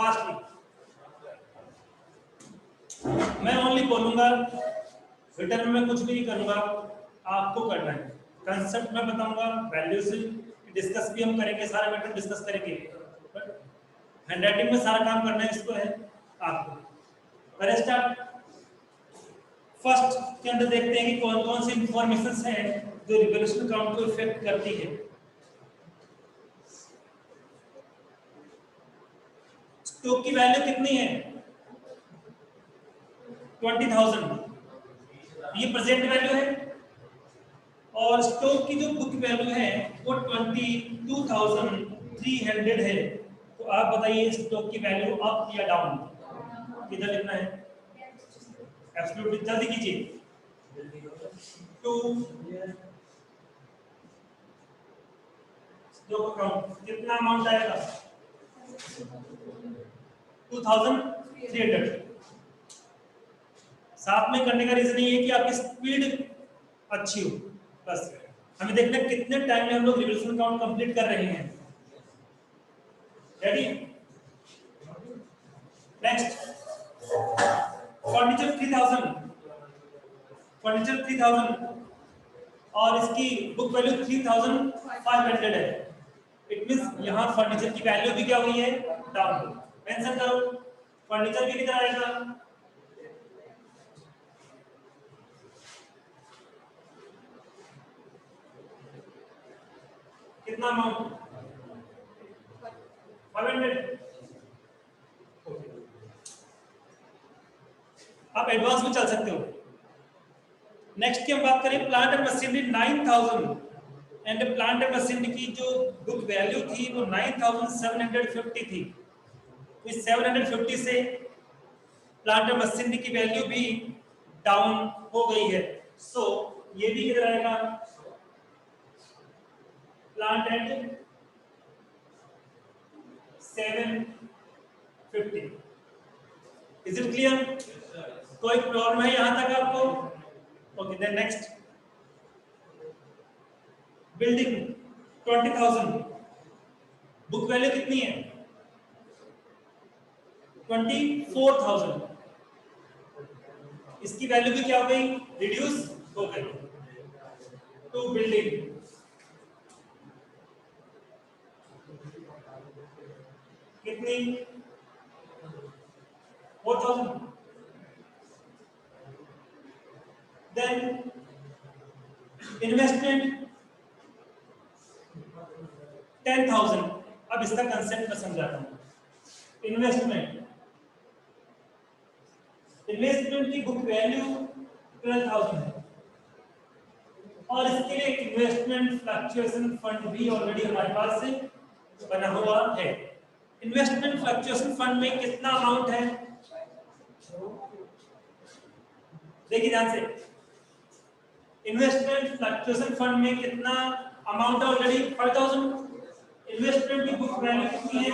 Fastly. मैं only बोलूंगा, return में कुछ भी नहीं करूंगा, आपको करना है। कंसेप्ट मैं बताऊंगा, वैल्यू से डिस्कस भी हम करेंगे, सारे मैटर डिस्कस करेंगे। हैंडराइटिंग में सारा काम करना है, इसको है आपको। करें स्टार्ट। फर्स्ट के अंदर देखते हैं कि कौन कौन सी इंफॉर्मेशन है जो रिवोल्यूशन काउंट को इफेक्ट करती है। स्टॉक की वैल्यू कितनी है? 20,000, ये प्रेजेंट वैल्यू है। और स्टॉक की जो बुक वैल्यू है वो 22,300 है। तो आप बताइए स्टॉक की वैल्यू अप या डाउन? किधर लिखना है? एब्सोल्युटली जल्दी कीजिए। टू स्टॉक अकाउंट कितना अमाउंट आएगा? 2,300। साथ में करने का रीजन ये है कि आपकी स्पीड अच्छी हो। बस हमें देखना है कितने टाइम में हम लोग रिवोल्यूशन काउंट कंप्लीट कर रहे हैं। रेडी? नेक्स्ट, फर्नीचर 3,000, फर्नीचर 3,000 और इसकी बुक वैल्यू 3,500 है। इट मींस यहाँ फर्नीचर की वैल्यू भी क्या हुई है? डाउन। मेंशन करो फर्नीचर भी कितना आएगा? कितना अमाउंट? 500। आप एडवांस में चल सकते हो। नेक्स्ट की हम बात करें plant and machinery 9,000 and plant and machinery की जो बुक वैल्यू थी वो 9,750 थी। तो इस 750 से प्लांट एंड मशीनरी की वैल्यू भी डाउन हो गई है। सो ये भी किधर आएगा? Plant and 750। Is it clear? कोई प्रॉब्लम है यहां तक आपको? Okay then next, building 20,000, book value कितनी है? 24,000। इसकी वैल्यू भी क्या हो गई? रिड्यूस हो गई। टू बिल्डिंग कितनी? 4,000। Then investment 10,000। अब इसका कंसेप्ट मैं समझाता हूं। इन्वेस्टमेंट की बुक वैल्यू 12,000 है और इसके लिए इन्वेस्टमेंट फ्लक्चुएशन फंड भी ऑलरेडी हमारे पास से बना हुआ है। इन्वेस्टमेंट फ्लक्चुएशन फंड में कितना अमाउंट है? देखिए ध्यान से, इन्वेस्टमेंट फ्लक्चुएशन फंड में कितना अमाउंट है? ऑलरेडी 5,000। इन्वेस्टमेंट की बुक वैल्यू कितनी है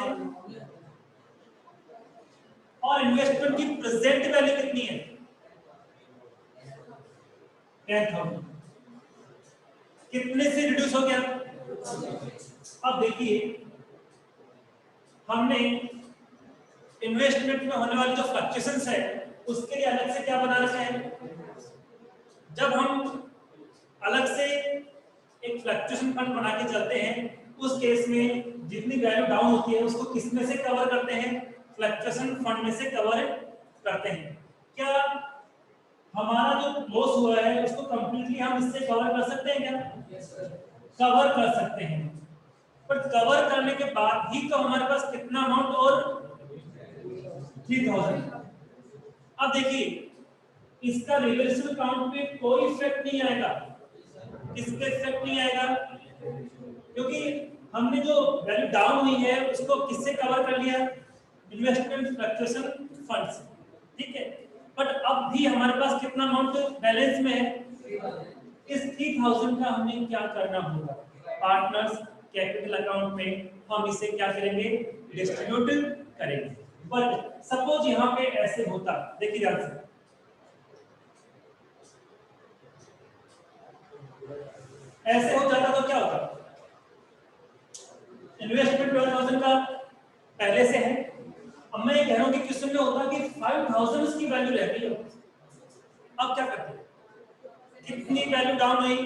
और इन्वेस्टमेंट की प्रेजेंट वैल्यू कितनी है? 10,000। कितने से रिड्यूस हो गया? अब देखिए, हमने इन्वेस्टमेंट में होने वाली जो फ्लक्चुएशंस है उसके लिए अलग से क्या बना रखा है? जब हम अलग से एक फ्लक्चुएशन फंड बना के चलते हैं, उस केस में जितनी वैल्यू डाउन होती है उसको किस में से कवर करते हैं? फ्लक्चुएशन फंड में से कवर करते हैं। क्या हमारा जो लॉस हुआ है उसको कंप्लीटली हम इससे कवर कर सकते हैं क्या? कवर कर सकते हैं, पर कवर करने के बाद ही तो हमारे पास कितना अमाउंट और 3,000। अब देखिए, इसका रिवोल्यूशन काउंट पे कोई इफेक्ट नहीं आएगा। किस पे इफेक्ट नहीं आएगा? क्योंकि हमने जो वैल्यू डाउन हुई है उसको किससे कवर कर लिया? इन्वेस्टमेंट फ्लक्चुएशन फंड से। ठीक है, बट अब भी हमारे पास कितना अमाउंट बैलेंस में है? इस 3,000 का हमें क्या करना होगा? पार्टनर्स कैपिटल अकाउंट में हम इसे क्या करेंगे? डिस्ट्रीब्यूट करेंगे। बट सपोज यहां पे ऐसे होता, देखिए ध्यान से, ऐसे हो जाता तो क्या होता? इन्वेस्टमेंट 12,000 का पहले से है, अब मैं कह रहा हूं कि क्वेश्चन में होता कि 5000 उसकी वैल्यू रहती है, अब क्या करते हैं, कितनी वैल्यू डाउन हुई,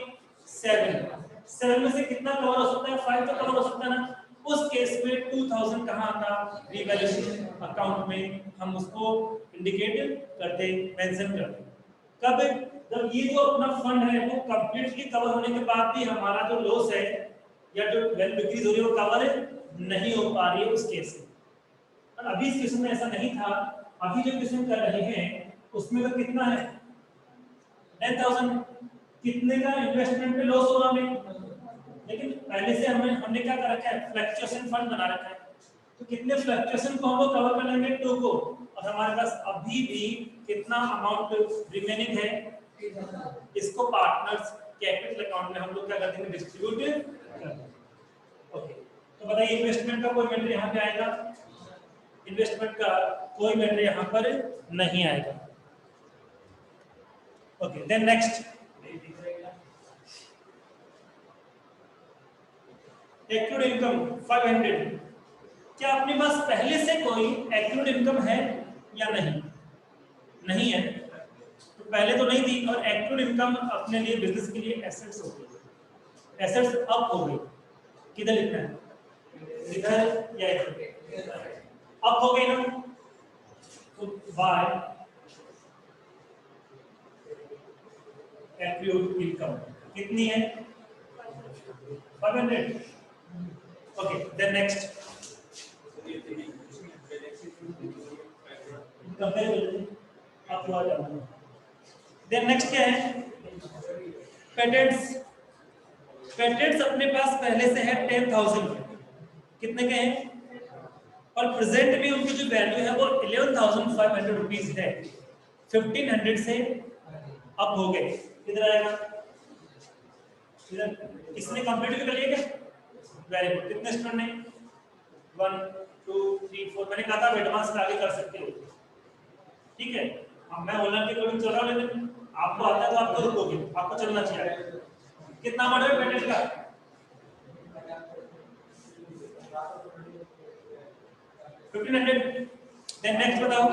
7 में से कितना कवर हो सकता है, 5 तो कवर हो सकता है ना। उस केस में 2000 कहाँ आता, रिवैल्यूएशन अकाउंट में हम उसको इंडिकेट करते, मेंशन करते। कब, जब ये जो अपना फंड है वो कंप्लीटली कवर होने के बाद भी हमारा जो लॉस है या जो वैल्यू डिक्रीज हो रही है वो कवर नहीं हो पा रही है उस केस में। पर अभी इस क्वेश्चन में ऐसा नहीं था, अभी जो क्वेश्चन कर रहे हैं उसमें तो कितना है, 10,000, कितने का इन्वेस्टमेंट पे लॉस होगा हमें, लेकिन पहले से हमने क्या कर रखा है, फ्लक्चुएशन फंड बना रखा है, तो कितने फ्लक्चुएशन को हम लोग कवर कर लेंगे, 2 को, और हमारे पास अभी भी कितना अमाउंट रिमेनिंग है, इसको पार्टनर्स कैपिटल अकाउंट में हम लोग क्या करते हैं, डिस्ट्रीब्यूट करते हैं। ओके, तो बताइए इन्वेस्टमेंट का कोई मैटर यहाँ पे आएगा, इन्वेस्टमेंट का कोई मैटर यहाँ पर नहीं आएगा। Okay, then next, accrued income 500, क्या अपने पास पहले से कोई एक्रूड इनकम है या नहीं, नहीं है, तो पहले तो नहीं थी, और एक्रूड इनकम अपने लिए बिजनेस के लिए एसेट्स हो गई, एसेट्स अप हो गई, किधर लिखना है, इधर या इधर, अप हो गई ना, तो बाय एक्रूड इनकम कितनी है, 500। Okay, then next, then next क्या है, पेटेंट्स, पेटेंट्स अपने पास पहले से है 10,000, कितने के हैं, और प्रेजेंट में उनकी जो वैल्यू है वो 11,500 रुपीज है, 1,500 से अप हो गए, किधर आएगा, इधर, इसने कंप्लीट कर लिया क्या, वेरी गुड, कितने स्टूडेंट ने, 1 2 3 4, मैंने कहा था एडवांस में आगे कर सकते हो, ठीक है। अब मैं ऑनलाइन के कोडिंग चल रहा हूं, लेकिन आपको आता है तो आप तो रुकोगे, आपको चलना चाहिए। कितना अमाउंट है पेटेंट का, 1,500। देन नेक्स्ट बताओ,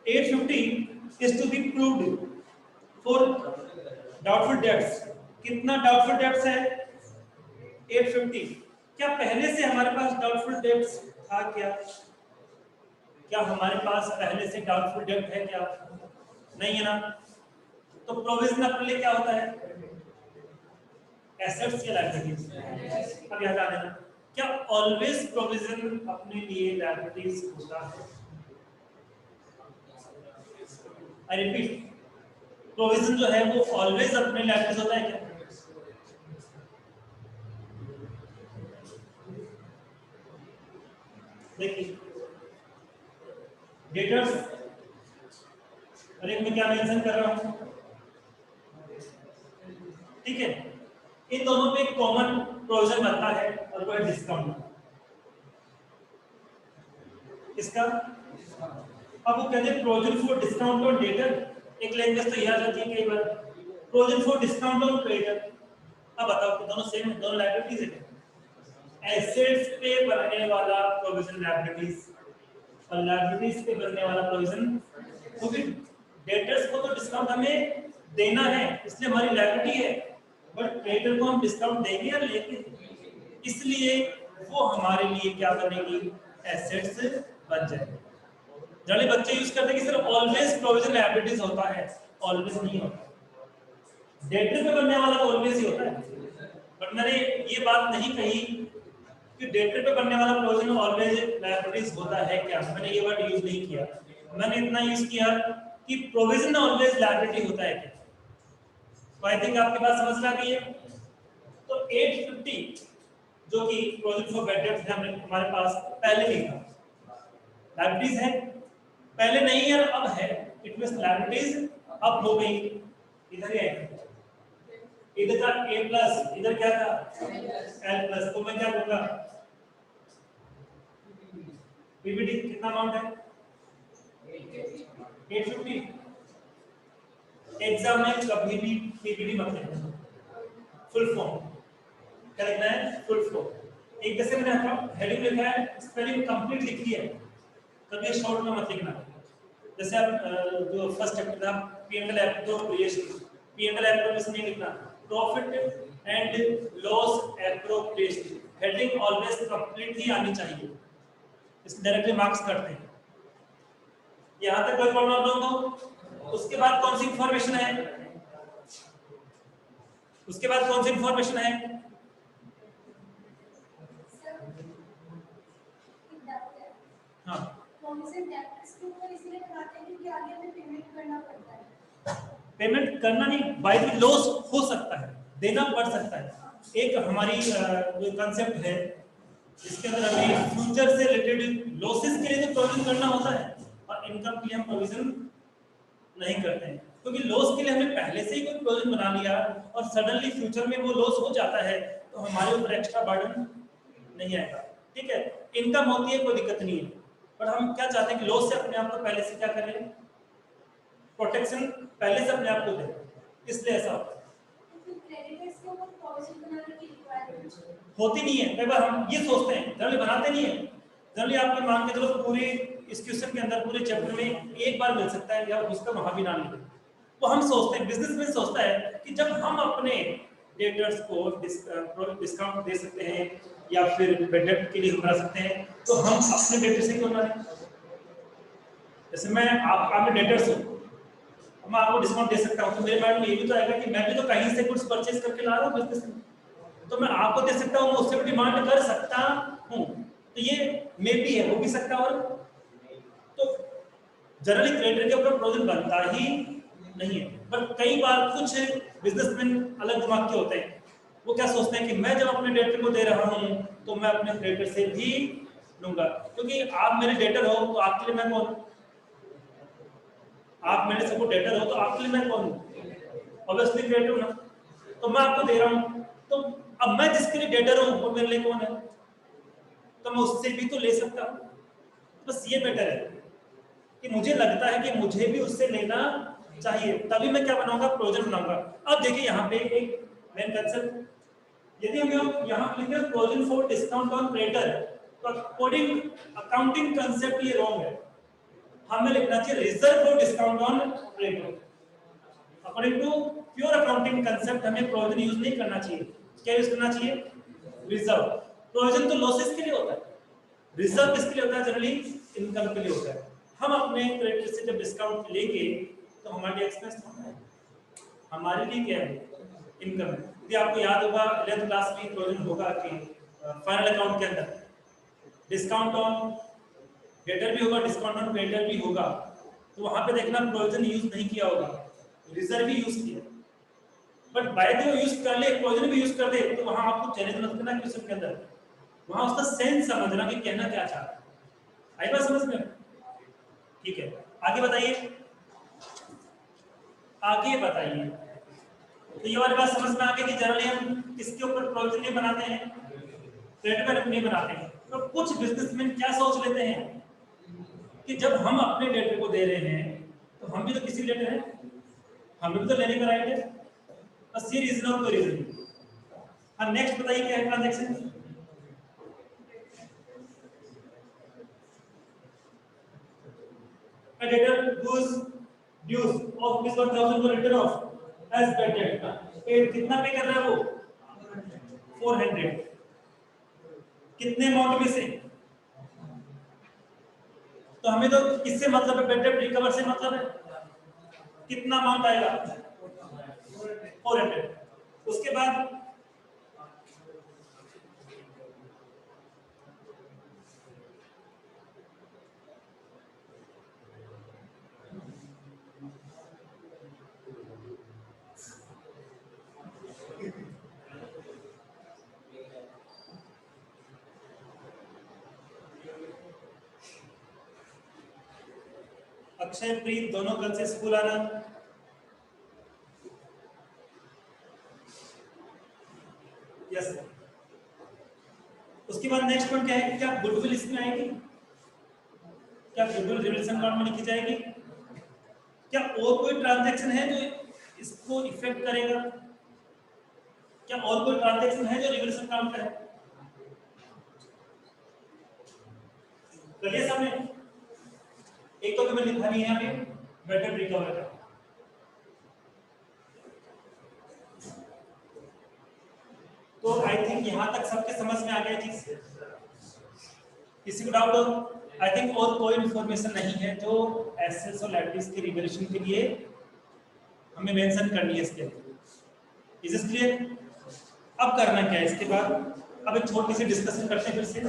850 is to be proved for doubtful debts, कितना डाउटफुल डेब्ट्स है, 850, क्या पहले से हमारे पास डाउटफुल डेब्ट्स था क्या, क्या हमारे पास पहले से डाउटफुल डेब्ट है क्या, नहीं है ना, तो प्रोविजन अपने लिए क्या होता है, एसेट्स या लायबिलिटीज। अब याद आ देना, क्या ऑलवेज प्रोविजन अपने लिए लायबिलिटीज होता है, आई रिपीट, प्रोविजन जो है वो ऑलवेज अपने लायबिलिटीज होता है क्या, देखिए डेटर्स, और एक में क्या मेंशन कर रहा हूं, ठीक है, इन दोनों पे कॉमन प्रोविजन बनता है और वो है डिस्काउंट, इसका, अब वो कहते हैं provision for discount on debtor, एक लैंग्वेज तो याद आती है कई बार, provision for discount on creditor. अब बताओ कि दोनों सेम है, दोनों लायबिलिटीज है, एसेट्स पे बनने वाला प्रोविजन लायबिलिटीज और लायबिलिटीज पे बनने वाला प्रोविजन, क्योंकि डेटर्स को तो डिस्काउंट हमें देना है इसलिए हमारी लायबिलिटी है, बट क्रेडिटर को हम डिस्काउंट देंगे या लेंगे, इसलिए वो हमारे लिए क्या बनेगी, एसेट्स बन जाएगी। जाने बच्चे यूज करते हैं कि सिर्फ ऑलवेज प्रोविजन लायबिलिटीज होता है, ऑलवेज नहीं होता, डेटर पे बनने वाला तो ऑलवेज ही होता है, बट मैंने ये बात नहीं कही कि डेटर पे बनने वाला प्रोविजन ऑलवेज लायबिलिटीज होता है क्या, मैंने ये वर्ड यूज नहीं किया, मैंने इतना यूज किया कि प्रोविजन ऑलवेज लायबिलिटी होता है क्या, तो आई थिंक आपके पास समझ आ गई है। तो 850 जो कि प्रोविजन फॉर बैड डेट्स हमने हमारे पास पहले भी था, लायबिलिटीज है, पहले नहीं है अब है, इट मींस लायबिलिटीज अब हो गई, इधर है, इधर था a प्लस, इधर क्या था l प्लस, तो मैं क्या बोलूंगा, पीबीडी कितना अमाउंट है, 850। एग्जाम में कभी भी पीबीडी मत लिखना, फुल फॉर्म, क्या लिखना है, फुल फ्लो। एक जैसे मैंने हेडिंग लिखा है, स्पेलिंग कंप्लीट लिखी है, कभी शॉर्ट में मत लिखना। जैसे आप जो फर्स्ट चैप्टर था P&L एप्रोप्रिएशन, P&L एप्रोप्रिएशन नहीं लिखना, profit and loss appropriation, heading always complete ही आनी चाहिए, इसमें डायरेक्टली मार्क्स कटते हैं। यहां तक कोई प्रॉब्लम आप लोगों को? उसके बाद कौन सी इंफॉर्मेशन है, उसके बाद कौन सी इंफॉर्मेशन है? हाँ, पेमेंट करना नहीं, बाय द लॉस हो सकता है, देना पड़ सकता है। एक हमारी जो कंसेप्ट है इसके अंदर हमें फ्यूचर से रिलेटेड लॉसेस के लिए तो प्रोविजन करना होता है, और इनकम के लिए हम प्रोविजन नहीं करते हैं, क्योंकि लॉस के लिए हमने पहले से ही कोई प्रोविजन बना लिया और सडनली फ्यूचर में वो लॉस हो जाता है तो हमारे ऊपर एक्स्ट्रा बर्डन नहीं आएगा। ठीक है, इनकम होती है कोई दिक्कत नहीं है, पर हम क्या चाहते हैं कि लॉस से अपने आप को पहले से क्या करें, प्रोटेक्शन पहले से अपने आप को दें, इसलिए ऐसा होता है। होती नहीं है, कई बार हम ये सोचते हैं, जनरली बनाते नहीं है। जनरली आपके मान के चलो पूरे इस क्वेश्चन के अंदर पूरे चैप्टर में एक बार मिल सकता है या उसका वहां भी ना मिले, वो हम सोचते हैं, बिजनेस में सोचता है कि जब हम अपने डेटर्स को डिस्काउंट दे सकते हैं या फिर डेट के लिए बना सकते हैं तो हम अपने डेटर से क्यों ना लें। जैसे मैं आप डेटर्स हूँ, मैं आपको डिस्काउंट दे सकता हूँ, तो मेरे माइंड में ये भी तो आएगा कि मैं भी तो कहीं से कुछ परचेज करके ला रहा हूँ बिजनेस में, तो मैं आपको दे सकता हूँ, मैं उससे भी डिमांड कर सकता हूँ, तो ये मे भी है, हो भी सकता है। और तो जनरली क्रेडिटर के ऊपर प्रोविजन बनता ही नहीं है, बट कई बार कुछ बिजनेसमैन अलग दिमाग के होते हैं, वो क्या सोचते हैं कि मैं जब अपने डेटर को दे रहा हूँ तो मैं अपने क्रेडिटर से भी लूंगा, क्योंकि आप मेरे डेटर हो तो आपके लिए मैं कौन, आप मेरे सबको डेटर हो तो आपके लिए मैं कौन हूँ, ऑब्वियसली क्रेडिटर ना, तो मैं आपको दे रहा हूँ, तो अब मैं जिसके लिए डेटर हूँ वो मेरे लिए कौन है, तो मैं उससे भी तो ले सकता हूँ। बस ये बेटर है कि मुझे लगता है कि मुझे भी उससे लेना चाहिए, तभी मैं क्या बनाऊंगा, प्रोविजन बनाऊंगा। अब देखिए यहाँ पे एक मेन कंसेप्ट, यदि हम यहाँ लिखते हैं provision for discount on creditor, तो अकॉर्डिंग अकाउंटिंग कंसेप्ट ये रॉन्ग है, हमें लिखना चाहिए reserve for discount on creditor. According to pure accounting concept हमें प्रोविजन यूज नहीं करना चाहिए, क्या यूज करना चाहिए, रिजर्व। प्रोविजन तो लॉसेस के लिए होता है, रिजर्व किसके लिए होता है, जनरली इनकम के लिए होता है। हम अपने क्रेडिटर से जब डिस्काउंट लेंगे तो हमारे एक्सपेंस हमारे लिए क्या है, इनकम है। यदि आपको याद होगा 11th क्लास में प्रोविजन होगा कि फाइनल अकाउंट के अंदर डिस्काउंट ऑन डेटर भी होगा, डिस्काउंट ऑन क्रेडिटर भी होगा, तो वहां पे देखना प्रोविजन यूज नहीं किया होगा, रिजर्व भी यूज किया, but by the way use कर ले, प्रोविजन भी यूज कर दे, तो वहां आपको चैलेंज मत करना क्वेश्चन के अंदर, वहां उसका सेंस समझना कि कहना क्या चाहता है। आई बात समझ में? ठीक है, आगे बताइए, आगे बताइए। तो ये वाली बात समझ में आ गई कि जनरली हम किसके ऊपर प्रोविजन नहीं बनाते हैं, क्रेडिट नहीं बनाते हैं। तो कुछ बिजनेसमैन क्या सोच लेते हैं कि जब हम अपने डेटर को दे रहे हैं तो हम भी तो किसी डेटर हैं, हमें भी तो लेने का राइट है, बस ये रीजन और कोई रीजन नहीं। हाँ, नेक्स्ट बताइए क्या है transaction. A debtor whose dues of rupees 1000 को written off as bad debt, paid कितना पे कर रहा है वो, 400, कितने अमाउंट में से, तो हमें तो किससे मतलब है, बैड डेट रिकवर से मतलब है, कितना अमाउंट आएगा, 400। उसके बाद अक्षय प्रीत दोनों कल से स्कूल आना। यस। उसके बाद नेक्स्ट पॉइंट क्या है, क्या गुडविल इसमें आएगी, क्या गुडविल रिलेशन अकाउंट में लिखी जाएगी, क्या और कोई ट्रांजैक्शन है जो इसको इफेक्ट करेगा, क्या और कोई ट्रांजैक्शन है जो रिवर्सल काउंट का है? करिए सामने, एक तो मैं लिखा नहीं है अभी, मेथड रिकवर का। तो आई थिंक यहां तक सबके समझ में आ गया चीज। किसी को डाउट हो? आई थिंक और कोई इंफॉर्मेशन नहीं है जो एसेट्स और लायबिलिटीज के रिवैल्यूएशन के लिए हमें मेंशन करनी है इसके अंदर। Is this clear? अब करना क्या है इसके बाद? अब एक छोटी सी डिस्कशन करते हैं फिर से।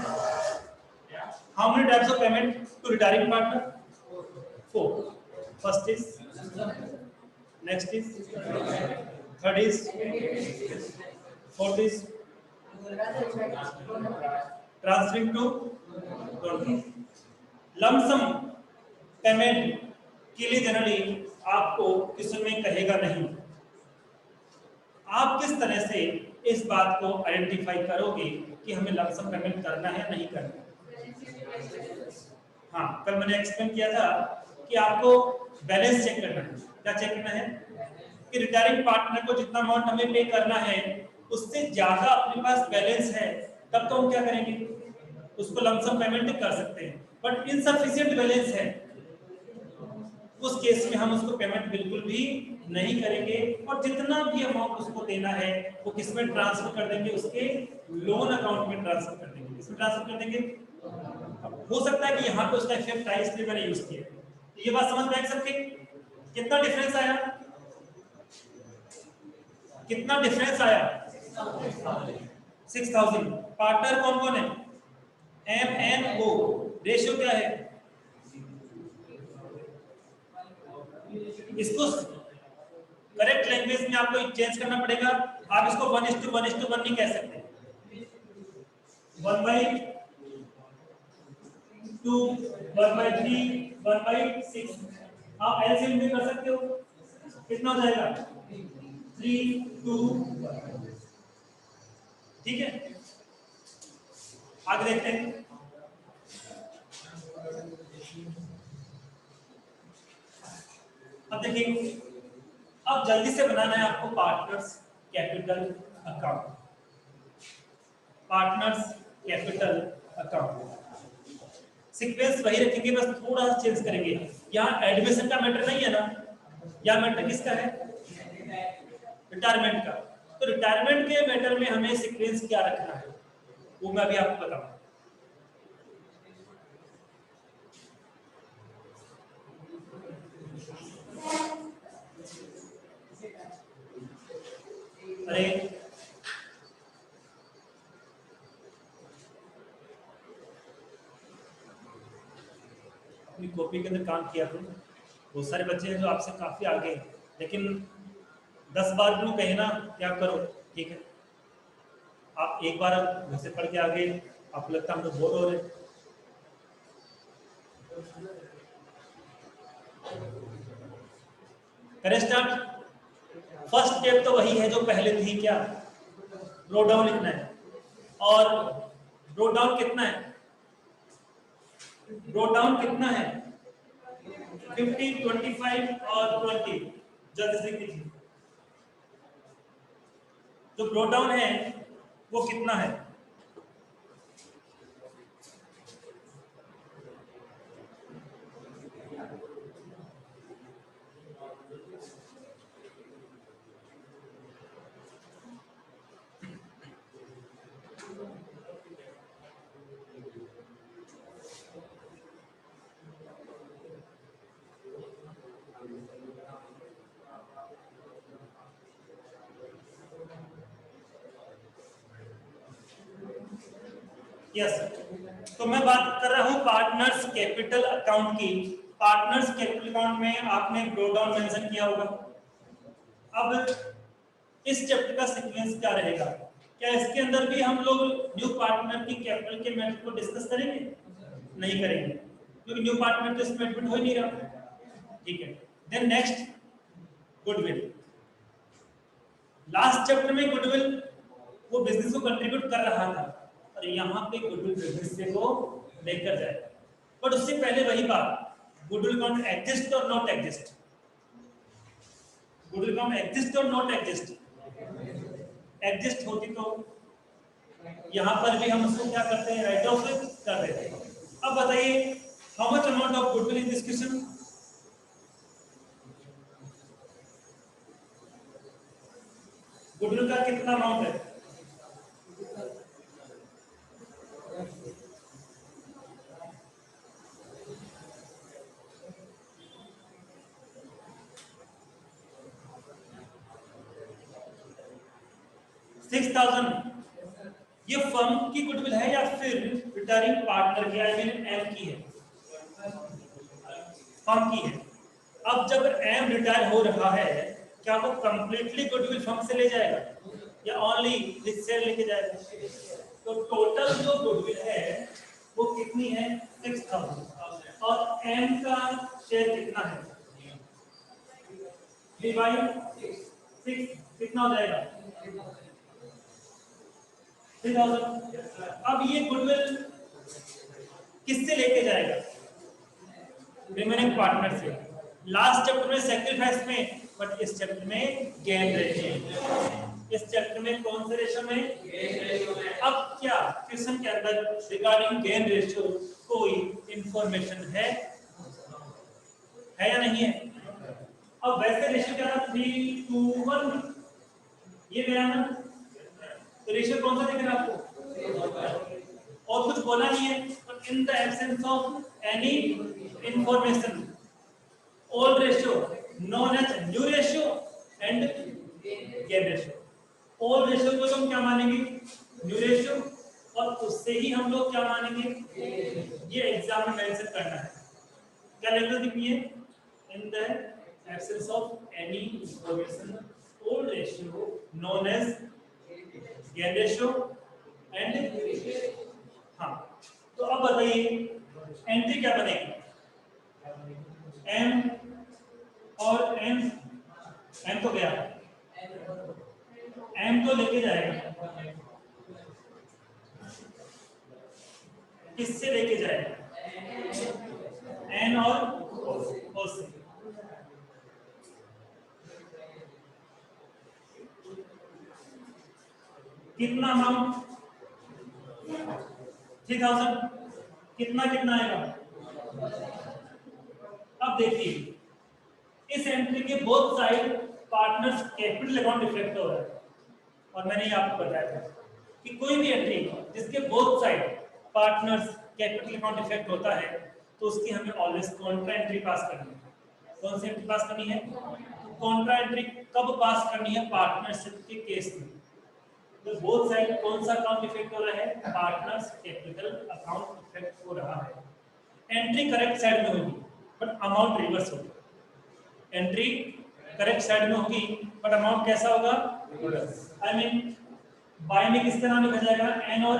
How many types of payment to retiring partner? 4. First is, next is, third is, fourth is transferring to lump sum payment के लिए जनरली आपको किसी में कहेगा नहीं। आप किस तरह से इस बात को आइडेंटिफाई करोगे कि हमें लमसम पेमेंट करना है या नहीं करना? हाँ, कल मैंने एक्सप्लेन किया था कि आपको बैलेंस चेक करना है। क्या चेक करना है? कि रिटायरिंग पार्टनर को जितना अमाउंट हमें पे करना है उससे ज्यादा अपने पास बैलेंस है, तब तो हम क्या करेंगे? उसको लमसम पेमेंट कर सकते हैं। बट इनसफिशिएंट बैलेंस है, उस केस में हम उसको पेमेंट बिल्कुल भी नहीं करेंगे, और जितना भी अमाउंट उसको देना है वो किसमें ट्रांसफर कर देंगे? उसके लोन अकाउंट में ट्रांसफर कर देंगे। किसमें ट्रांसफर कर देंगे? हो सकता है कि यहाँ पे उसका इफेक्ट आए, इसलिए मैंने यूज किया। तो ये बात समझ में आई सबके? कितना डिफरेंस आया? कितना डिफरेंस आया? 6000। पार्टनर कौन कौन है? M N O. रेशियो क्या है? इसको करेक्ट लैंग्वेज में आपको चेंज करना पड़ेगा। आप इसको 1:1:1 नहीं कह सकते, 1/2, 1/3, 1/6। आप एलसीएम भी कर सकते हो। कितना हो जाएगा? 3:2। ठीक है, आगे देखते हैं। अब देखिए, अब जल्दी से बनाना है आपको partners capital account. Partners capital account sequence वही रखेंगे, बस थोड़ा सा चेंज करेंगे। यहाँ एडमिशन का मैटर नहीं है ना, यहाँ मैटर किसका है? रिटायरमेंट का। तो रिटायरमेंट के मैटर में हमें सीक्वेंस क्या रखना है वो मैं अभी आपको बताऊंगा। अरे अपनी कॉपी के अंदर काम किया तुम। बहुत सारे बच्चे हैं जो आपसे काफी आगे हैं, लेकिन 10 बार भी कहे ना क्या करो, ठीक है, आप एक बार घर से पढ़ के आ गए, आपको लगता हम तो बोर हो रहे। करें स्टार्ट। फर्स्ट स्टेप तो वही है जो पहले थी, क्या? रो डाउन लिखना है। और रो डाउन कितना है? रो डाउन कितना है? 50, 25 और 20। जल्दी से कीजिए। जो रो डाउन है वो कितना है? यस, तो मैं बात कर रहा हूं पार्टनर्स कैपिटल अकाउंट की। पार्टनर्स कैपिटल अकाउंट में आपने ड्रॉ डाउन मेंशन किया होगा। अब इस चैप्टर का सीक्वेंस क्या रहेगा? क्या इसके अंदर भी हम लोग न्यू पार्टनर की कैपिटल के मेथड को डिस्कस करेंगे? नहीं करेंगे, क्योंकि न्यू पार्टनर तो इसमें एडमिट हो ही नहीं रहा। ठीक है, then next goodwill. Last chapter में गुडविल वो बिजनेस को कंट्रीब्यूट कर रहा था, और यहाँ पे गुडविल बिजनेस से को लेकर जाएगा। बट उससे पहले वही बात, गुडविल अकाउंट एग्जिस्ट और not exist. Goodwill account exist और नॉट एग्जिस्ट। एग्जिस्ट होती तो यहाँ पर भी हम उसको क्या करते हैं, राइट ऑफ कर देते हैं। अब बताइए how much amount of goodwill in this question. Goodwill का कितना अमाउंट है? ये फर्म की गुडविल है या फिर रिटायरिंग पार्टनर की, आई मीन एम की है? फर्म की है। अब जब एम रिटायर हो रहा है, क्या वो कंप्लीटली गुडविल फर्म से ले जाएगा या ओनली दिस शेयर लेके जाएगा? तो टोटल जो गुडविल है वो कितनी है? 6000। और एम का शेयर कितना है? 3/6 कितना हो जाएगा? 3000। अब ये गुडविल किससे लेके जाएगा? रिमेनिंग पार्टनर से। लास्ट चैप्टर में सैक्रिफाइस में, बट इस चैप्टर में गेन रेशियो। इस चैप्टर में कौन से रेशियो में? गेन रेशियो में। अब क्या क्वेश्चन के अंदर रिगार्डिंग गेन रेशियो कोई इंफॉर्मेशन है या नहीं है? अब वैसे रेशियो क्या था? 3:1 ये गया ना, तो रेशियो कौन सा दिख रहा है आपको? और कुछ बोला नहीं है। तो in the absence of any information, all ratio known as new ratio and gain ratio। all ratio को हम क्या मानेंगे? new ratio। और उससे ही हम लोग क्या मानेंगे? ये एग्जाम में मेंशन करना है। क्या लिखना दिखिए? in the absence of any information, all ratio known as gain ratio and हाँ। तो अब बताइए एंट्री क्या बनेगी? एम और एम तो गया, एम तो लेके जाएगा, किससे लेके जाएगा? एन और ओ से। कितना अमाउंट? 3000। कितना कितना आएगा? अब देखिए इस एंट्री के both side partners capital account effect हो रहा है। और मैंने ये आपको बताया था कि कोई भी एंट्री जिसके both side partners capital account effect होता है तो उसकी हमें ऑलवेज कॉन्ट्रा एंट्री पास करनी है। कौन सी एंट्री पास करनी है? कॉन्ट्रा एंट्री कब पास करनी है? पार्टनरशिप के केस में। तो बोथ साइड कौन सा अकाउंट इफेक्ट हो रहा है? पार्टनर्स कैपिटल अकाउंट इफेक्ट हो रहा है। एंट्री करेक्ट साइड में होगी बट अमाउंट रिवर्स होगा। एंट्री करेक्ट साइड में होगी बट अमाउंट कैसा होगा? आई मीन बाय में किसका नाम लिखा जाएगा? एन और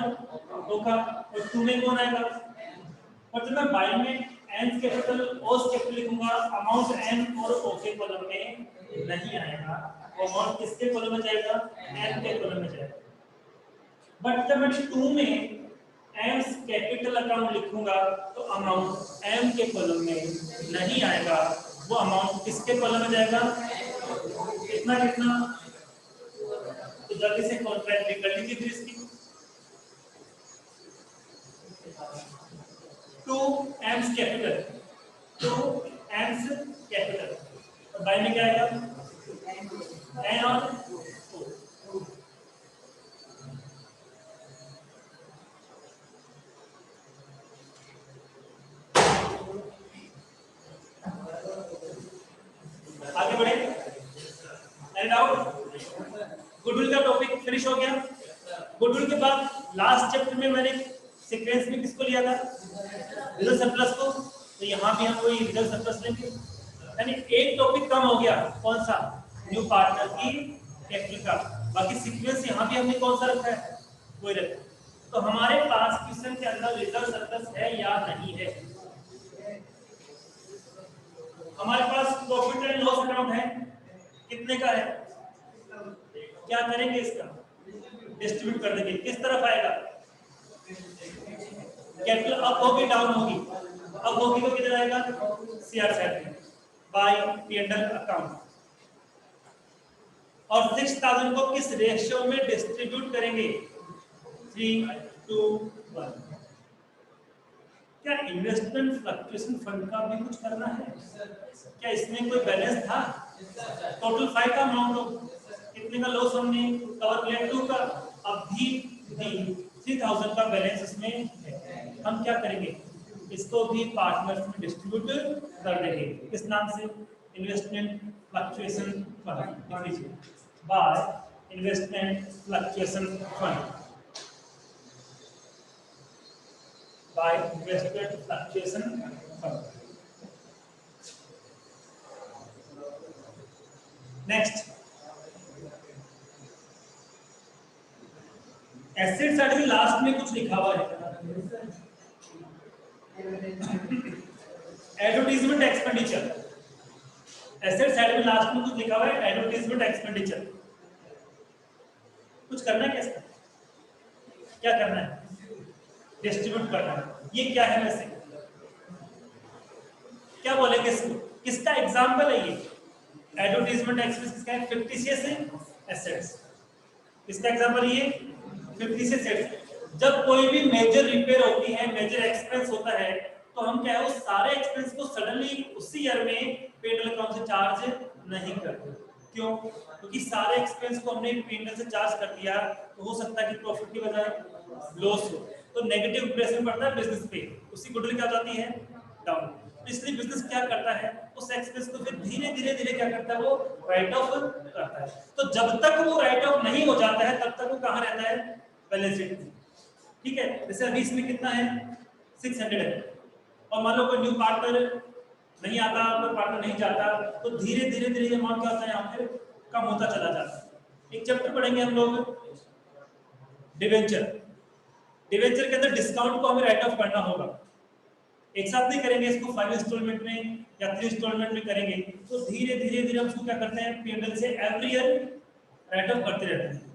ओ का। और टू में कौन आएगा? और जब मैं बाय में एन कैपिटल ओस कैपिटल लिखूंगा, अमाउंट एन और ओ के कॉलम में नहीं आएगा। वो अमाउंट किसके कॉलम में जाएगा? एन के कॉलम में जाएगा। बट जब मैं टू में एम कैपिटल अकाउंट लिखूंगा तो अमाउंट एम के कॉलम में नहीं आएगा। वो अमाउंट किसके कॉलम में जाएगा? कितना कितना? तो जल्दी से कॉन्ट्रैक्ट कर लीजिए फिर इसकी। 2 कैपिटल, 2 कैपिटल और बाय में क्या आएगा? एन और आगे बढ़े। And out. गुडविल का टॉपिक फिनिश हो गया। गुडविल के बाद लास्ट चैप्टर में मैंने सीक्वेंस में किसको लिया था? रिजल्ट सरप्लस को। तो यहाँ भी हम वही रिजल्ट सरप्लस लेंगे। यानी एक टॉपिक कम हो गया, कौन सा? न्यू पार्टनर की कैपिटल का। बाकी सीक्वेंस यहाँ भी हमने कौन सा रखा है? कोई रखा। तो हमारे पास क्वेश्चन के अंदर रिजल्ट सरप्लस है या नहीं है? हमारे पास प्रॉफिट एंड लॉस अकाउंट है। कितने का है? क्या करेंगे इसका? डिस्ट्रीब्यूट कर देंगे। किस तरफ आएगा? कैपिटल अप होगी डाउन होगी? अप होगी तो किधर आएगा? सीआर साइड में by P and L account. और 6000 को किस रेशियो में डिस्ट्रीब्यूट करेंगे? 3:1। क्या इन्वेस्टमेंट फ्लक्चुएशन फंड का भी कुछ करना है? क्या इसमें कोई बैलेंस था? टोटल 5 का अमाउंट हो, कितने का लॉस हमने कवर किया? 2 का। अब भी 3000 का बैलेंस इसमें है। हम क्या करेंगे? इसको भी पार्टनर्स में डिस्ट्रीब्यूट कर देंगे। किस नाम से? इन्वेस्टमेंट फ्लक्चुएशन फंड लिख लीजिए, by investment fluctuation fund, by investment fluctuation fund. Next, asset side में लास्ट में कुछ लिखा हुआ है, एडवर्टाइजमेंट एक्सपेंडिचर। एसेट साइड में लास्ट में कुछ लिखा हुआ है, एडवर्टाइजमेंट एक्सपेंडिचर। कुछ करना है? कैसे क्या करना है? डिस्ट्रीब्यूट करना है। ये क्या है? वैसे क्या बोलेंगे इसको? किसका एग्जांपल है ये? एडवर्टाइजमेंट एक्सपेंस किसका है? Fictitious assets. किसका एग्जांपल ये? Fictitious assets. जब कोई भी मेजर रिपेयर होती है, मेजर एक्सपेंस होता है, तो हम क्या है उस सारे एक्सपेंस को सडनली उसी ईयर में P&L अकाउंट से चार्ज नहीं करते। क्यों? क्योंकि सारे एक्सपेंस को हमने P&L से चार्ज कर दिया तो हो सकता है कि प्रॉफिट की बजाय लॉस हो, तो नेगेटिव इंप्रेशन पड़ता है बिजनेस पे, उसकी गुडविल क्या हो जाती है? डाउन। तो इसलिए बिजनेस क्या करता है? उस एक्सपेंस को फिर धीरे धीरे धीरे क्या करता है? वो राइट ऑफ करता है। तो जब तक वो राइट ऑफ नहीं हो जाता है तब तक वो कहाँ रहता है? बैलेंस शीट में। ठीक है, जैसे अभी इसमें कितना है? 600 है, और मान लो कोई न्यू पार्टनर नहीं आता, कोई पार्टनर नहीं जाता, तो धीरे धीरे धीरे अमाउंट क्या होता है? यहाँ पे कम होता चला जाता है। एक चैप्टर पढ़ेंगे हम लोग, डिवेंचर। डिवेंचर के अंदर डिस्काउंट को हमें राइट ऑफ करना होगा। एक साथ नहीं करेंगे इसको, 5 इंस्टॉलमेंट में या 3 इंस्टॉलमेंट में करेंगे। तो धीरे धीरे धीरे हम उसको क्या करते हैं? P&L से एवरी ईयर राइट ऑफ करते रहते हैं।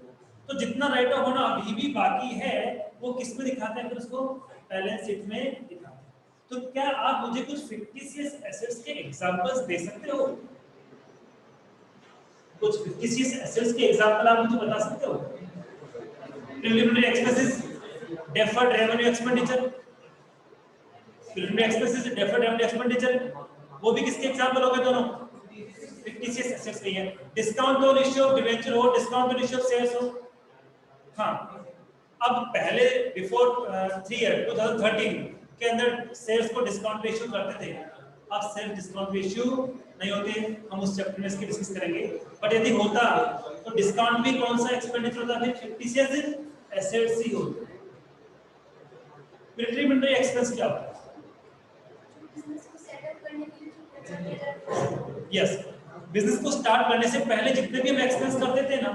तो जितना राइट ऑफ होना अभी भी बाकी है वो किस में दिखाते हैं? फिर उसको बैलेंस शीट में दिखाते हैं। तो क्या आप मुझे कुछ फिक्टिशियस एसेट्स के एग्जांपल्स दे सकते हो? कुछ फिक्टिशियस एसेट्स के एग्जांपल आप मुझे बता सकते हो? Preliminary expenses, deferred revenue expenditure. Preliminary expenses, deferred revenue expenditure, वो भी किसके एग्जांपल हो गए? दोनों फिक्टिशियस एसेट्स के हैं। Discount on issue of debenture हो, discount on issue of shares हो। हाँ, अब पहले बिफोर 3 ईयर 2013 के अंदर शेयर्स को डिस्काउंट पे इश्यू करते थे। अब शेयर डिस्काउंट पे इश्यू नहीं होते, हम उस चैप्टर में इसकी डिस्कस करेंगे। बट यदि होता तो डिस्काउंट भी कौन सा एक्सपेंडिचर होता? फिर फिक्टिशियस एसेट्स ही होता। प्रिलिमिनरी एक्सपेंस क्या होता है? यस, बिजनेस को स्टार्ट करने से पहले जितने भी हम एक्सपेंस करते थे ना,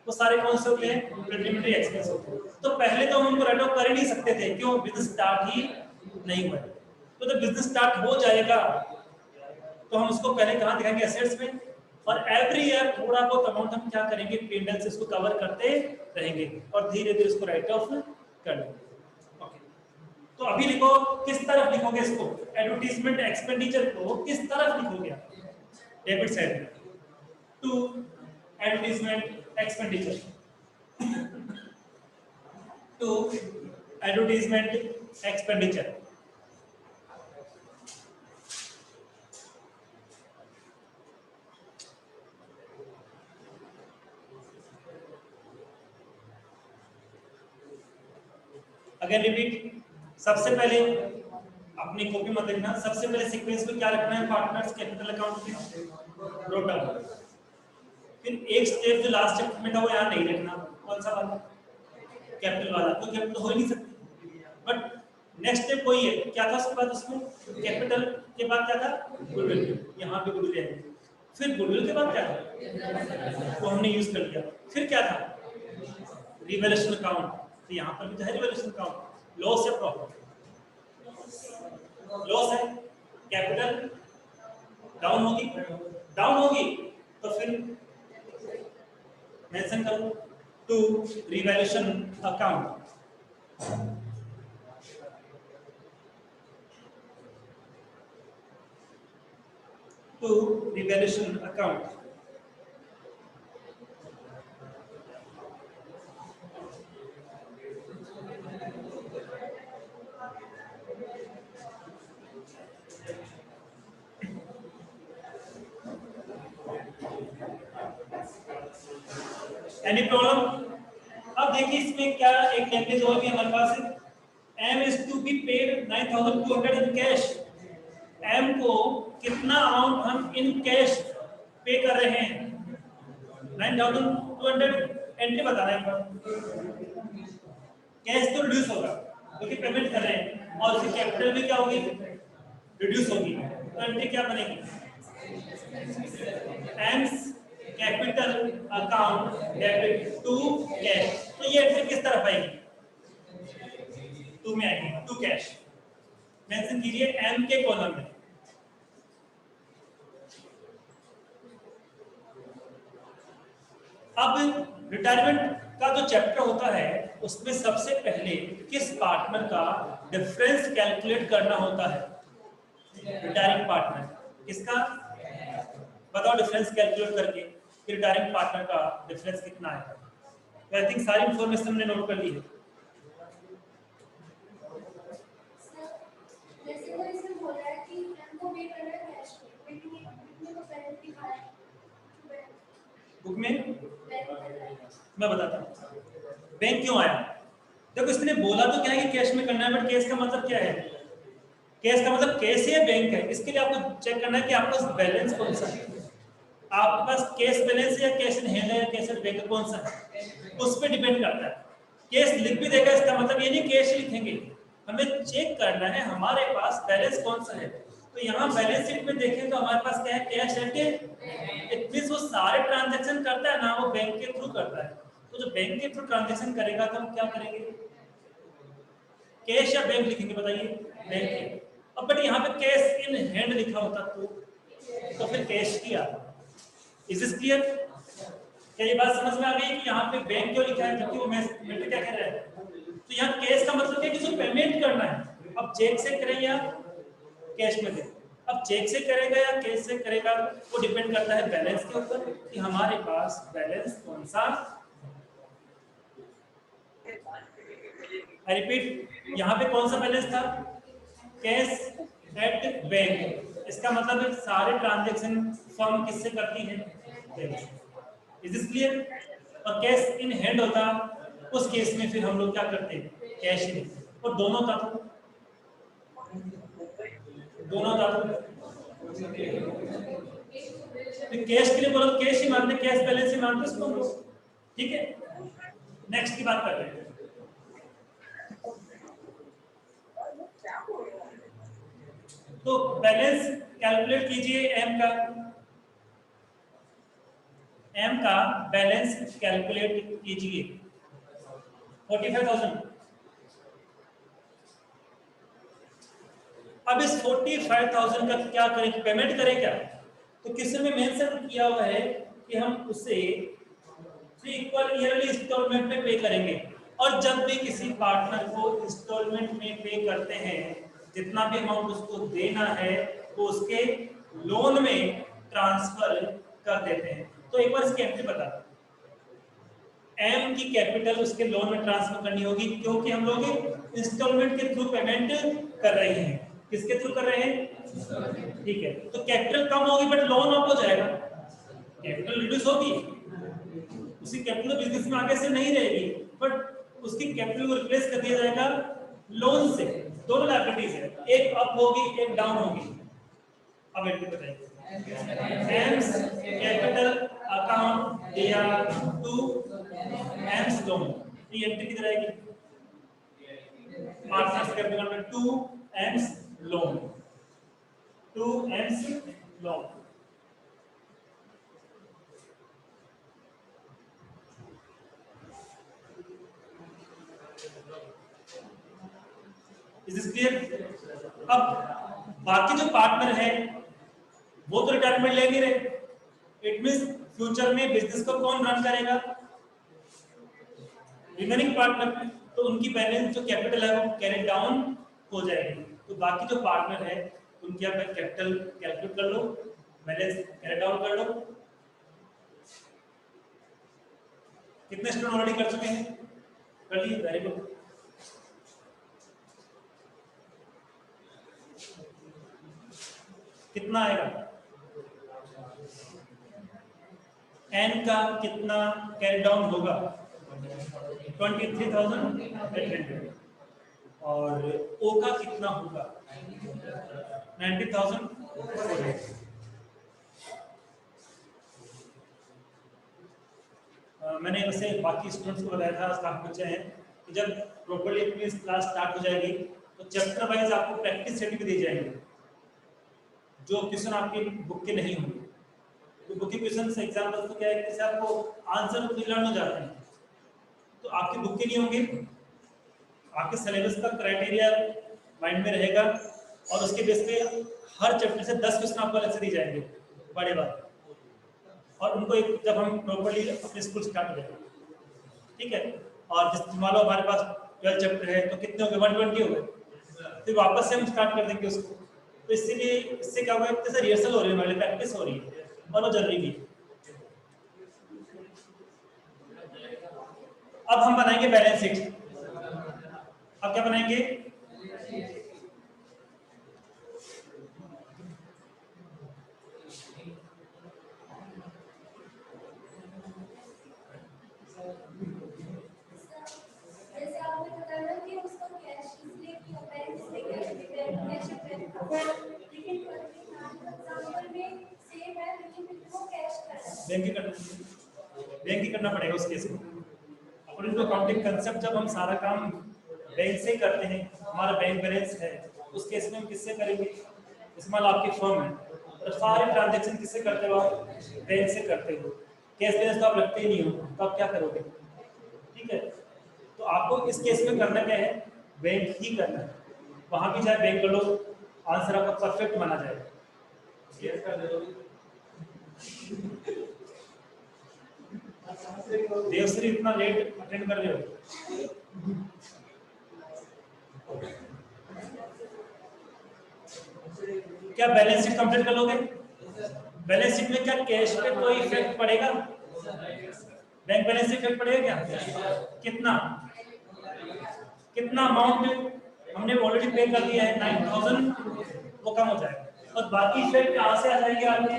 वो सारे कौन से होते हैं? प्रिलिमिनरी एक्सपेंस होते हैं। तो पहले तो हम उनको राइट ऑफ कर ही नहीं सकते थे, क्यों? बिजनेस स्टार्ट ही नहीं हुआ। तो जब बिजनेस स्टार्ट हो जाएगा तो हम उसको पहले कहां दिखाएंगे? एसेट्स में। और एवरी ईयर थोड़ा बहुत अमाउंट हम क्या करेंगे? P&L से इसको कवर करते रहेंगे और धीरे धीरे इसको राइट ऑफ कर लेंगे। ओके, तो अभी लिखो, किस तरफ लिखोगे इसको? एडवर्टाइजमेंट एक्सपेंडिचर को किस तरफ लिखोगे आप? डेबिट साइड में, to advertisement expenditure, to advertisement expenditure. Again repeat, सबसे पहले अपनी कॉपी मत लिखना, सबसे पहले सीक्वेंस में क्या रखना है? पार्टनर्स कैपिटल अकाउंट में टोटल। फिर एक स्टेप जो लास्ट चैप्टर में था वो यहाँ नहीं लिखना। कौन सा वाला? कैपिटल वाला। तो कैपिटल हो ही नहीं सकती। बट नेक्स्ट स्टेप वही है। क्या था उसके बाद? उसमें कैपिटल के बाद क्या था? गुडविल। यहाँ पे गुडविल है। फिर गुडविल के बाद क्या था? वो हमने यूज कर लिया। फिर क्या था? Revaluation account. तो यहाँ पर भी तो है रिवैल्यूएशन अकाउंट। लॉस या प्रॉफिट? लॉस है। कैपिटल डाउन होगी, डाउन होगी तो फिर मेंशन करो to revaluation account. To revaluation account. Any problem? अब देखिए इसमें क्या एक लैंग्वेज और भी हमारे पास है, M is to be paid 9,200 in cash। M को कितना अमाउंट हम इन कैश पे कर रहे हैं? 9,200 एंट्री बता रहे हैं, कैश तो रिड्यूस होगा क्योंकि पेमेंट कर रहे हैं, और उसकी कैपिटल भी क्या होगी? रिड्यूस होगी। तो एंट्री क्या बनेगी? M's capital account debit to cash. तो ये एंट्री किस तरफ आएगी? टू में आएगी, टू कैश। मेंशन कीजिए एम के कॉलम में। अब रिटायरमेंट का जो चैप्टर होता है उसमें सबसे पहले किस पार्टनर का डिफरेंस कैलकुलेट करना होता है? रिटायरिंग पार्टनर किसका? बताओ डिफरेंस कैलकुलेट करके कि रिटायरिंग पार्टनर का डिफरेंस कितना है। तो आई थिंक सारी इंफॉर्मेशन हमने नोट कर ली है। जैसे वो इसमें बोल रहा है कि हमको पे करना है कैश में, लेकिन ये बुक में तो पहले दिखा है बुक में मैं बताता हूँ बैंक क्यों आया। देखो इसने बोला तो क्या है कि कैश में करना है, बट कैश का मतलब क्या है? कैश का मतलब कैश है बैंक है। इसके लिए आपको चेक करना है कि आपके पास बैलेंस कौन सा है। आपके पास कैश बैलेंस या कैश इन हैंड है या कैश बैंक कौन सा है, उस पर डिपेंड करता है। कैश लिख भी देगा इसका मतलब ये नहीं कैश लिखेंगे, हमें चेक करना है हमारे पास बैलेंस कौन सा है। तो यहाँ बैलेंस शीट में देखें तो हमारे पास क्या है? कैश है। इट मींस वो सारे ट्रांजैक्शन करता है ना, वो बैंक के थ्रू करता है। तो जो बैंक के थ्रू ट्रांजैक्शन करेगा तो हम क्या करेंगे? कैश या बैंक लिखेंगे? बताइए। बैंक। अब बट यहाँ पे कैश इन हैंड लिखा होता तो फिर कैश की आता। Is this clear? क्या ये बात समझ में आ गई कि यहाँ पे बैंक क्यों लिखा है, जबकि वो मैटर क्या कह रहा है? तो यहाँ कैश का मतलब है कि जो पेमेंट करना है, अब चेक से करें या कैश में दें। अब चेक से करेगा या कैश से करेगा वो डिपेंड करता है बैलेंस के ऊपर कि हमारे पास बैलेंस कौन सा। आई रिपीट, यहाँ पे कौन सा बैलेंस था? Cash at bank. इसका मतलब है सारे ट्रांजैक्शन फर्म किससे करती है? बैंक से। Is this clear? और कैश इन हैंड होता उस केस में फिर हम लोग क्या करते हैं? कैश ही। और दोनों था तो कैश के लिए बोलो कैश ही मानते, कैश बैलेंस ही मानते उसको हम लोग। ठीक है, नेक्स्ट की बात कर रहे हैं। तो बैलेंस कैलकुलेट कीजिए एम का बैलेंस कैलकुलेट कीजिए 45,000। अब इस 45,000 का क्या करें? पेमेंट करें क्या? तो किसी में मेंशन किया हुआ है कि हम उसे 3 इक्वल ईयरली इंस्टॉलमेंट में पे करेंगे। और जब भी किसी पार्टनर को इंस्टॉलमेंट में पे करते हैं, जितना भी अमाउंट उसको देना है वो उसके लोन में ट्रांसफर कर देते हैं। तो एक बार इसकी एंट्री बता दो। एम की कैपिटल उसके लोन में ट्रांसफर करनी होगी क्योंकि हम लोग इंस्टॉलमेंट के थ्रू पेमेंट कर रहे हैं। किसके थ्रू कर रहे हैं? ठीक है, तो कैपिटल कम होगी बट लोन अप हो जाएगा, कैपिटल रिड्यूस होगी, उसी कैपिटल बिजनेस में आगे से नहीं रहेगी, बट उसकी कैपिटल को रिप्लेस कर दिया जाएगा लोन से। दोनों लायबिलिटीज है, एक अप होगी एक डाउन होगी। अब एंट्री बताइए। एम्स कैपिटल अकाउंट दिया टू एम्स लोन। ये एंट्री किधर आएगी? पार्टनर्स कैपिटल में to M's loan, to M's loan. Is this clear? अब बाकी जो पार्टनर है वो तो रिटायरमेंट ले नहीं रहे। इट मींस फ्यूचर में बिजनेस को कौन रन करेगा? Remaining partner. तो उनकी बैलेंस जो कैपिटल है वो कैरी डाउन हो जाएगी। तो बाकी जो पार्टनर है उनकी आप कैपिटल कैलकुलेट कर लो, बैलेंस कैरी डाउन कर लो। कितने स्टूडेंट ऑलरेडी कर चुके हैं? कर लिए, वेरी गुड। कितना आएगा? n का कितना कैरी डाउन होगा 23,800 और O का कितना होगा 90,400। मैंने वैसे बाकी स्टूडेंट्स को बताया था, काफी बच्चे हैं कि जब प्रॉपर्ली अपनी क्लास स्टार्ट हो जाएगी तो चैप्टर वाइज आपको प्रैक्टिस सेट भी दी जाएंगे जो क्वेश्चन आपकी बुक के नहीं होंगे। तो बुक के क्वेश्चन से एग्जांपल तो क्या है कि आपको आंसर लर्न हो जाते हैं तो आपकी बुक के नहीं होंगे, आपके सिलेबस का क्राइटेरिया माइंड में रहेगा और उसके बेस पे हर चैप्टर से 10 क्वेश्चन आपको अलग से दिए जाएंगे बड़े बात, और उनको एक जब हम प्रॉपर्ली अपने स्कूल स्टार्ट हो जाएंगे, ठीक है। और जिस मान लो हमारे पास 12 चैप्टर है तो कितने हो गए 120 हो गए, फिर वापस से हम स्टार्ट कर देंगे उसको। तो इसीलिए इससे क्या होगा, जैसे रिहर्सल हो रही है, हमारी प्रैक्टिस हो रही है और वो जरूरी भी है। अब हम बनाएंगे बैलेंस शीट। अब क्या बनाएंगे, जैसे आपने बताया कि उसको कैश इसलिए कि बैंक से कैश लेकिन एग्जांपल में सेम है लेकिन वो कैश करना है, बैंक ही करना पड़ेगा उस केस में। अकॉर्डिंग टू अकाउंटिंग कंसेप्ट जब हम सारा काम बैंक से करते हैं, हमारा बैंक बैलेंस है, उस केस में हम किससे करेंगे, इसमें आपकी फर्म है तो सारे ट्रांजैक्शन किससे करते हो आप, बैंक से करते हो। कैश बैलेंस तो आप रखते ही नहीं हो तो आप क्या करोगे, ठीक है। तो आपको इस केस में करना क्या है, बैंक ही करना है, वहां भी चाहे बैंक कर लो, आंसर आपका परफेक्ट माना जाएगा। देवश्री इतना लेट अटेंड कर रहे हो, क्या बैलेंस शीट कंप्लीट कर लोगे? बैलेंस शीट में क्या कैश पे कोई इफेक्ट पड़ेगा, बैंक बैलेंस से इफेक्ट पड़ेगा क्या, कितना अमाउंट हमने ऑलरेडी पे कर दिया है 9,000, वो कम हो जाएगा और बाकी इफेक्ट कहां से आ जाएंगे आपके,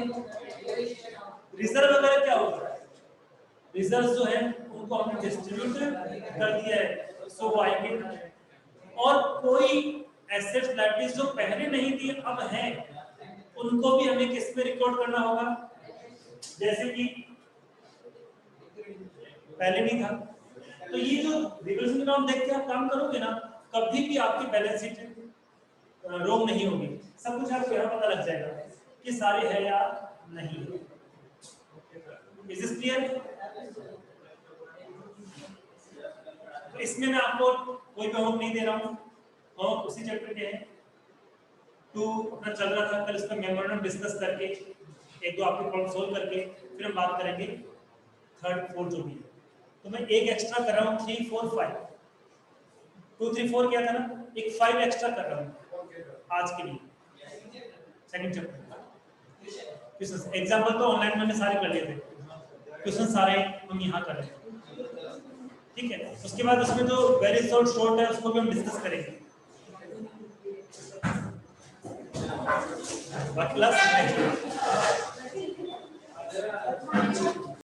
रिजर्व वगैरह क्या होगा, रिजर्व जो है उनको हमने डिस्ट्रीब्यूट कर दिया है सो वो आएंगे। और कोई एसेट्स लायबिलिटीज जो पहले नहीं थी अब हैं उनको भी हमें किस में रिकॉर्ड करना होगा, जैसे कि पहले नहीं था। तो ये जो रिवर्सल अकाउंट देख के आप काम करोगे ना, कभी भी आपकी बैलेंस शीट रॉन्ग नहीं होगी, सब कुछ आपको यहाँ पता लग जाएगा कि सारे है या नहीं। Is this clear? तो इसमें मैं आपको कोई भी होमवर्क नहीं दे रहा हूँ, और उसी चैप्टर के हैं 2 अपना चल रहा था, कल इसका मेमोरेंडम डिस्कस करके एक दो आपके प्रॉब्लम सोल्व करके फिर हम बात करेंगे 3rd 4th जो भी है। तो मैं एक एक्स्ट्रा कर रहा हूँ 3 4 5, 2 3 4 किया था ना, एक 5 एक्स्ट्रा कर रहा हूँ आज के लिए सेकंड चैप्टर। क्वेश्चन एग्जांपल तो ऑनलाइन मैंने सारे कर लिए थे, क्वेश्चन सारे हम यहाँ कर रहे हैं, ठीक है। उसके बाद उसमें जो वेरी शॉर्ट है उसको भी हम डिस्कस करेंगे। बाकी क्लास